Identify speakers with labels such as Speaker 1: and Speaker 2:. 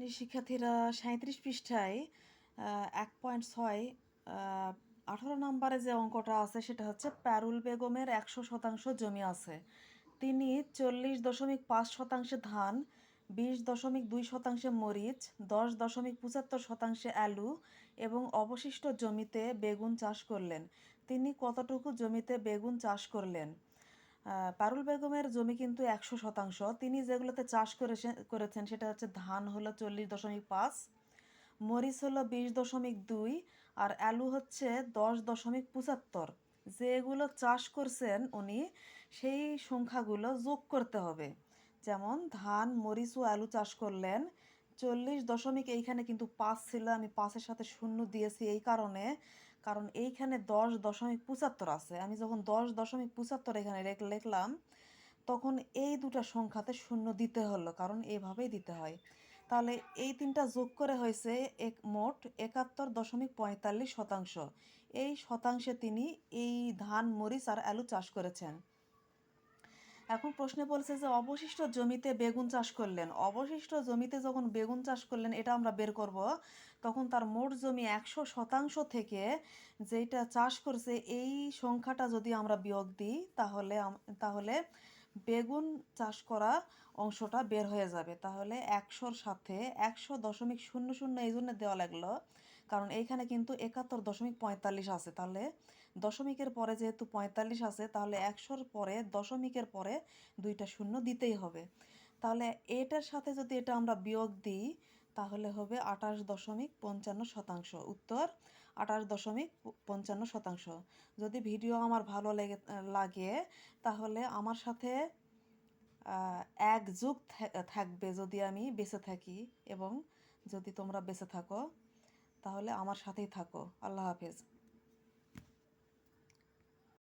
Speaker 1: শ্রেণীর শিক্ষার্থীরা ৩৭ পৃষ্ঠায় ১.৬ ১৮ নম্বরে যে অঙ্কটা আছে সেটা হচ্ছে পারুল বেগমের ১০০% জমি আছে। তিনি ৪০.৫% ধান, ২০.২% মরিচ, ১০.৭৫% আলু এবং অবশিষ্ট জমিতে বেগুন চাষ করলেন। তিনি কতটুকু জমিতে বেগুন চাষ করলেন? পারুল বেগমের জমি কিন্তু ১০০%। তিনি যেগুলোতে চাষ করেছেন সেটা হচ্ছে ধান হলো ৪০.৫, মরিচ হলো ২০.২ আর আলু হচ্ছে ১০.৭৫। যেগুলো চাষ করছেন উনি সেই সংখ্যাগুলো যোগ করতে হবে। যেমন ধান, মরিচ ও আলু চাষ করলেন 40 এইখানে কিন্তু ৫ ছিল, আমি ৫-এর সাথে শূন্য দিয়েছি এই কারণে, কারণ এইখানে 10.75 আছে। আমি যখন 10.75 এখানে লিখলাম তখন এই দুটা সংখ্যাতে শূন্য দিতে হলো, কারণ এইভাবেই দিতে হয়। তাহলে এই তিনটা যোগ করে হয়েছে মোট ৭১.৪৫%। এই শতাংশে তিনি এই ধান, মরিচ আর আলু চাষ করেছেন। এখন প্রশ্নে বলছে যে অবশিষ্ট জমিতে বেগুন চাষ করলেন। অবশিষ্ট জমিতে যখন বেগুন চাষ করলেন এটা আমরা বের করব, তখন তার মোট জমি ১০০% থেকে যেটা চাষ করছে এই সংখ্যাটা যদি আমরা বিয়োগ দিই তাহলে বেগুন চাষ করা অংশটা বের হয়ে যাবে। তাহলে ১০০-র সাথে ১০০.০০ এই জন্য দেওয়া লাগলো কারণ এইখানে কিন্তু ৭১.৪৫ আছে। তাহলে দশমিকের পরে যেহেতু ৪৫ আছে, তাহলে ১০০-র পরে দশমিকের পরে দুইটা শূন্য দিতেই হবে। তাহলে এটার সাথে যদি এটা আমরা বিয়োগ দিই তাহলে হবে ২৮.৫৫%। উত্তর ২৮.৫৫%। যদি ভিডিও আমার ভালো লাগে তাহলে আমার সাথে ১ যুগ থাকবে যদি আমি বেঁচে থাকি, এবং যদি তোমরা বেঁচে থাকো তাহলে আমার সাথেই থাকো। আল্লাহ হাফেজ।